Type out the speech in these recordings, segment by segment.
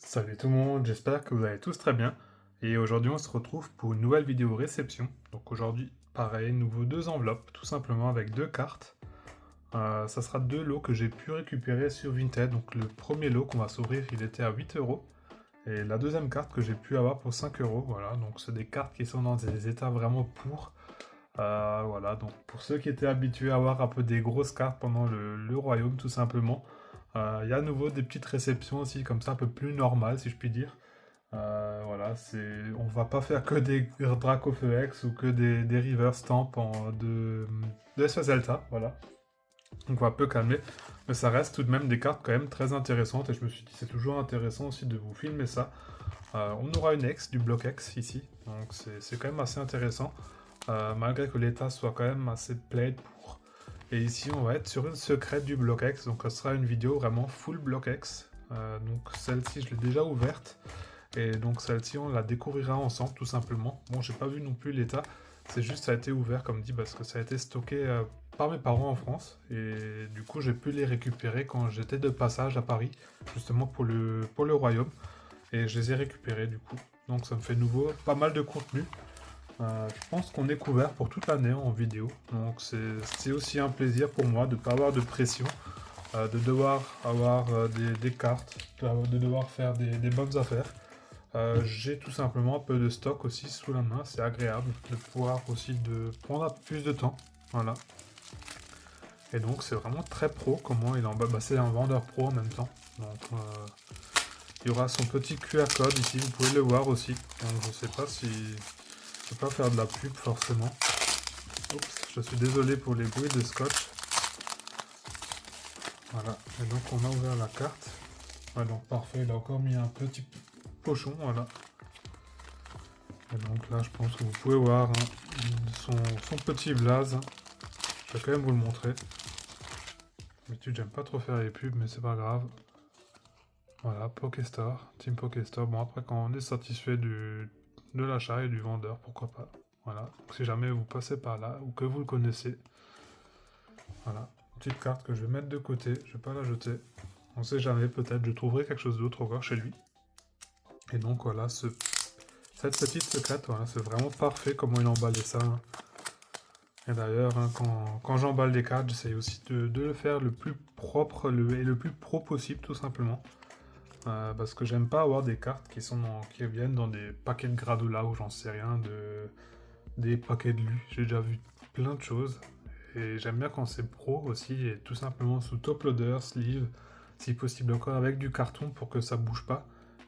Salut tout le monde, j'espère que vous allez tous très bien. Et aujourd'hui, on se retrouve pour une nouvelle vidéo réception. Donc aujourd'hui, pareil, nouveau deux enveloppes, tout simplement avec deux cartes. Ça sera deux lots que j'ai pu récupérer sur Vinted. Donc le premier lot qu'on va s'ouvrir, il était à 8 euros. Et la deuxième carte que j'ai pu avoir pour 5 euros. Voilà, donc c'est des cartes qui sont dans des états vraiment pour. Voilà, donc pour ceux qui étaient habitués à avoir un peu des grosses cartes pendant le royaume, tout simplement. Il y a à nouveau des petites réceptions aussi, comme ça, un peu plus normales, si je puis dire. Voilà, on va pas faire que des Dracofeu X ou que des River Stamp de SS Delta, voilà. Donc on va un peu calmer, mais ça reste tout de même des cartes quand même très intéressantes et je me suis dit c'est toujours intéressant aussi de vous filmer ça. On aura une X du bloc X ici, donc c'est quand même assez intéressant, malgré que l'état soit quand même assez played pour. Et ici on va être sur une secrète du bloc X, donc ce sera une vidéo vraiment full bloc X. Donc celle-ci je l'ai déjà ouverte. Et donc celle-ci, on la découvrira ensemble, tout simplement. Bon, j'ai pas vu non plus l'état, c'est juste ça a été ouvert, comme dit, parce que ça a été stocké par mes parents en France. Et du coup, j'ai pu les récupérer quand j'étais de passage à Paris, justement pour le royaume. Et je les ai récupérés, du coup. Donc ça me fait nouveau pas mal de contenu. Je pense qu'on est couvert pour toute l'année en vidéo. Donc c'est aussi un plaisir pour moi de ne pas avoir de pression, de devoir avoir des cartes, de devoir faire des bonnes affaires. J'ai tout simplement un peu de stock aussi sous la main, c'est agréable de pouvoir aussi de prendre plus de temps, voilà. Et donc c'est vraiment très pro comment il en bas, c'est un vendeur pro en même temps. Donc il y aura son petit QR code ici, vous pouvez le voir aussi. Donc je sais pas si je peux pas faire de la pub forcément. Oups, je suis désolé pour les bruits de scotch. Voilà, et donc on a ouvert la carte. Ouais, donc parfait, il a encore mis un petit pochon, voilà. Et donc là, je pense que vous pouvez voir son petit blaze. Je vais quand même vous le montrer. D'habitude, j'aime pas trop faire les pubs, mais c'est pas grave. Voilà, Pokéstar, Team Pokéstar. Bon, après, quand on est satisfait de l'achat et du vendeur, pourquoi pas. Voilà, donc, si jamais vous passez par là ou que vous le connaissez. Voilà, petite carte que je vais mettre de côté, je vais pas la jeter. On sait jamais, peut-être je trouverai quelque chose d'autre encore chez lui. Et donc voilà, cette petite secrète, voilà, c'est vraiment parfait comment il a emballé ça, hein. Et d'ailleurs, hein, quand j'emballe des cartes, j'essaye aussi de le faire le plus propre et le plus pro possible, tout simplement. Parce que j'aime pas avoir des cartes qui viennent dans des paquets de Gradula ou j'en sais rien, des paquets de Lu. J'ai déjà vu plein de choses. Et j'aime bien quand c'est pro aussi, et tout simplement sous top loader, sleeve, si possible encore avec du carton pour que ça bouge pas.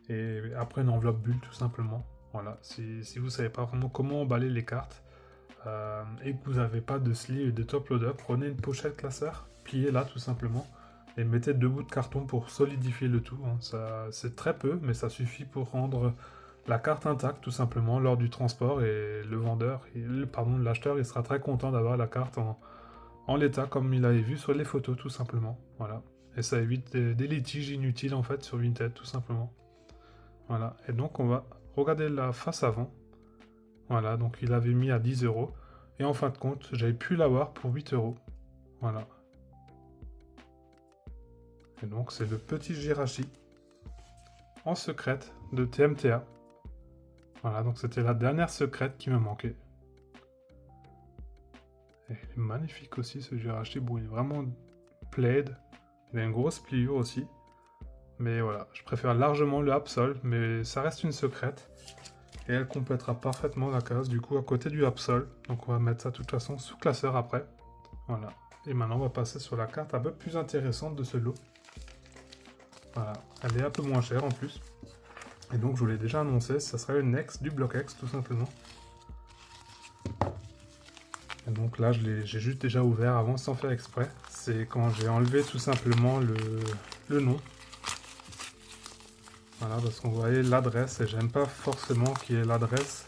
Et après une enveloppe bulle, tout simplement. Voilà, si vous savez pas vraiment comment emballer les cartes, et que vous n'avez pas de sleeve et de top loader, prenez une pochette classeur, pliez-la tout simplement, et mettez deux bouts de carton pour solidifier le tout, hein. C'est très peu, mais ça suffit pour rendre la carte intacte tout simplement lors du transport, et le vendeur, pardon, l'acheteur, il sera très content d'avoir la carte en l'état comme il avait vu sur les photos tout simplement. Voilà. Et ça évite des litiges inutiles en fait sur Vinted tout simplement. Voilà. Et donc on va regarder la face avant. Voilà, donc il avait mis à 10 euros. Et en fin de compte, j'avais pu l'avoir pour 8 euros. Voilà. Et donc c'est le petit Jirachi en secrète de TMTA. Voilà, donc c'était la dernière secrète qui me manquait. Et il est magnifique aussi ce Jirachi. Bon, il est vraiment plaid. Il a une grosse pliure aussi. Mais voilà, je préfère largement le Absol, mais ça reste une secrète. Et elle complétera parfaitement la case du coup à côté du Absol. Donc on va mettre ça de toute façon sous classeur après. Voilà. Et maintenant on va passer sur la carte un peu plus intéressante de ce lot. Voilà, elle est un peu moins chère en plus. Et donc je vous l'ai déjà annoncé, ça serait une X du bloc X tout simplement. Et donc là j'ai juste déjà ouvert avant sans faire exprès. C'est quand j'ai enlevé tout simplement le nom. Voilà, parce qu'on voyait l'adresse et j'aime pas forcément qu'il y ait l'adresse,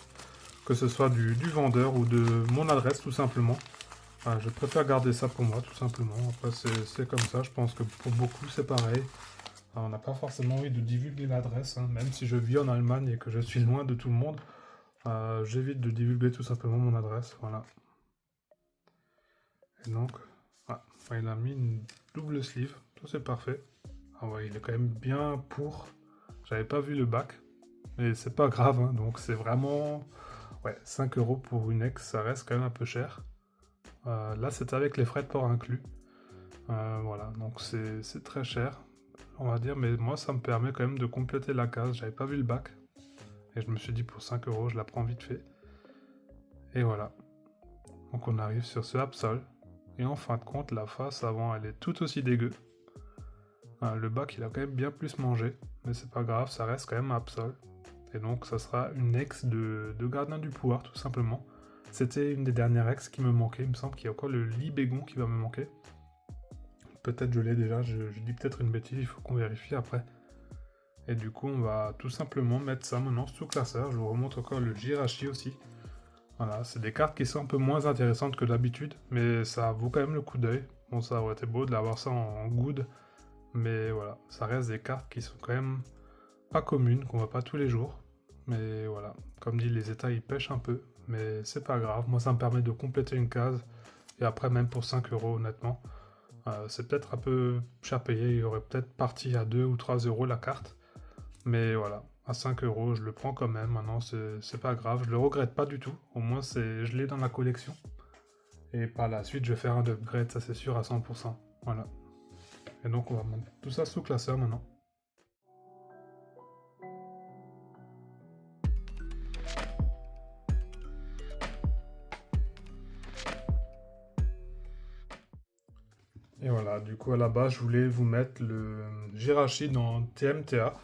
que ce soit du vendeur ou de mon adresse tout simplement. Voilà, je préfère garder ça pour moi tout simplement. Après c'est comme ça, je pense que pour beaucoup c'est pareil. Alors, on n'a pas forcément envie de divulguer l'adresse, hein, même si je vis en Allemagne et que je suis loin de tout le monde. J'évite de divulguer tout simplement mon adresse, voilà. Et donc, ah, il a mis une double sleeve, ça c'est parfait. Ah ouais, il est quand même bien pour. J'avais pas vu le bac, mais c'est pas grave, hein, donc c'est vraiment... Ouais, 5 € pour une ex, ça reste quand même un peu cher. Là, c'est avec les frais de port inclus. Voilà, donc c'est très cher, on va dire, mais moi, ça me permet quand même de compléter la case. J'avais pas vu le bac, et je me suis dit, pour 5 €, je la prends vite fait. Et voilà. Donc on arrive sur ce Absol, et en fin de compte, la face avant, elle est tout aussi dégueu. Le bac, il a quand même bien plus mangé, mais c'est pas grave, ça reste quand même un Absol. Et donc, ça sera une ex de Gardien du Pouvoir, tout simplement. C'était une des dernières ex qui me manquait. Il me semble qu'il y a encore le Libégon qui va me manquer. Peut-être je l'ai déjà, je dis peut-être une bêtise, il faut qu'on vérifie après. Et du coup, on va tout simplement mettre ça maintenant sous classeur. Je vous remontre encore le Jirachi aussi. Voilà, c'est des cartes qui sont un peu moins intéressantes que d'habitude, mais ça vaut quand même le coup d'œil. Bon, ça aurait été beau de l'avoir ça en good, mais voilà, ça reste des cartes qui sont quand même pas communes, qu'on voit pas tous les jours. Mais voilà, comme dit, les états ils pêchent un peu, mais c'est pas grave. Moi, ça me permet de compléter une case, et après, même pour 5 € honnêtement, c'est peut-être un peu cher payé. Il y aurait peut-être parti à 2 ou 3 € la carte, mais voilà. À 5 €, je le prends quand même. Maintenant, c'est pas grave. Je le regrette pas du tout. Au moins, je l'ai dans la collection. Et par la suite, je vais faire un upgrade, ça c'est sûr, à 100%. Voilà. Et donc, on va mettre tout ça sous classeur maintenant. Et voilà, du coup, à la base, je voulais vous mettre le Jirachi dans TMTA.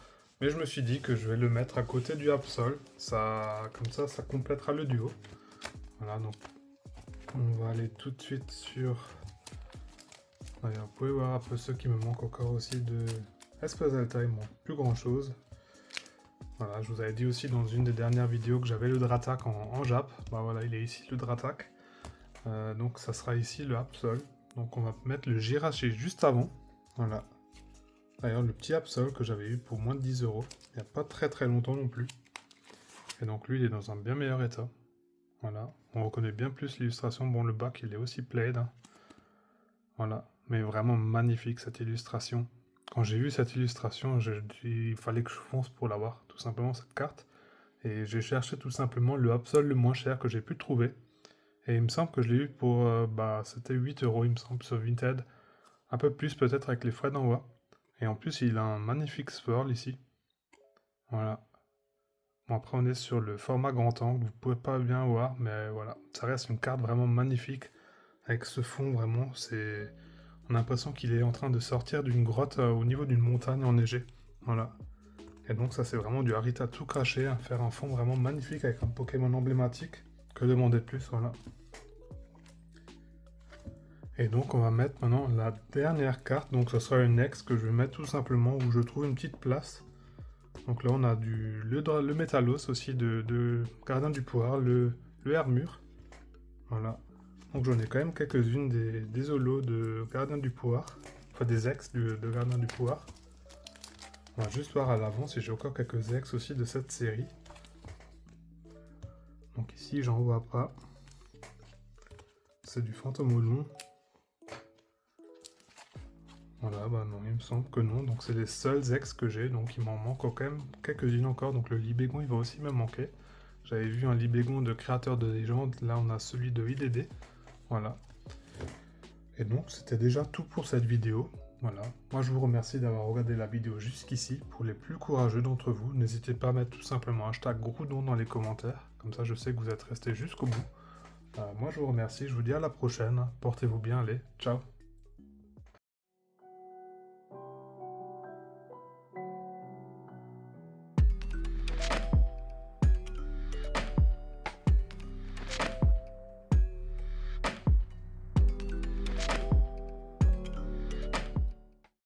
Mais je me suis dit que je vais le mettre à côté du Absol. Comme ça complétera le duo. Voilà, donc on va aller tout de suite sur... Allez, vous pouvez voir un peu ceux qui me manquent encore aussi de Espace Alta, il manque plus grand chose. Voilà, je vous avais dit aussi dans une des dernières vidéos que j'avais le Dratak en Jap. Bah voilà, il est ici le Dratak. Donc ça sera ici le Absol. Donc on va mettre le Jirachi juste avant. Voilà. D'ailleurs, le petit Absol que j'avais eu pour moins de 10 €, il n'y a pas très longtemps non plus. Et donc lui, il est dans un bien meilleur état. Voilà, on reconnaît bien plus l'illustration. Bon, le bac, il est aussi plaid. Hein. Voilà, mais vraiment magnifique cette illustration. Quand j'ai vu cette illustration, il fallait que je fonce pour l'avoir, tout simplement, cette carte. Et j'ai cherché tout simplement le Absol le moins cher que j'ai pu trouver. Et il me semble que je l'ai eu pour, c'était 8 €, il me semble, sur Vinted. Un peu plus peut-être avec les frais d'envoi. Et en plus, il a un magnifique swirl ici. Voilà. Bon, après, on est sur le format grand angle, vous pouvez pas bien voir, mais voilà. Ça reste une carte vraiment magnifique. Avec ce fond, vraiment, on a l'impression qu'il est en train de sortir d'une grotte au niveau d'une montagne enneigée. Voilà. Et donc, ça, c'est vraiment du Harita tout craché, hein, faire un fond vraiment magnifique avec un Pokémon emblématique. Que demander de plus, voilà. Et donc on va mettre maintenant la dernière carte, donc ce sera une ex que je vais mettre tout simplement où je trouve une petite place. Donc là on a le Métalos aussi de Gardien du Pouvoir, le Hermure. Voilà. Donc j'en ai quand même quelques-unes des holos de Gardien du Pouvoir, enfin des ex de Gardien du Pouvoir. On va juste voir à l'avant si j'ai encore quelques ex aussi de cette série. Donc ici j'en vois pas. C'est du Fantomolon. Voilà, bah non, il me semble que non. Donc c'est les seuls ex que j'ai, donc il m'en manque quand même quelques-unes encore. Donc le Libégon, il va aussi me manquer. J'avais vu un Libégon de créateur de légende, là on a celui de IDD. Voilà. Et donc c'était déjà tout pour cette vidéo. Voilà. Moi je vous remercie d'avoir regardé la vidéo jusqu'ici. Pour les plus courageux d'entre vous, n'hésitez pas à mettre tout simplement hashtag Groudon dans les commentaires. Comme ça je sais que vous êtes restés jusqu'au bout. Moi je vous remercie, je vous dis à la prochaine. Portez-vous bien, allez, ciao.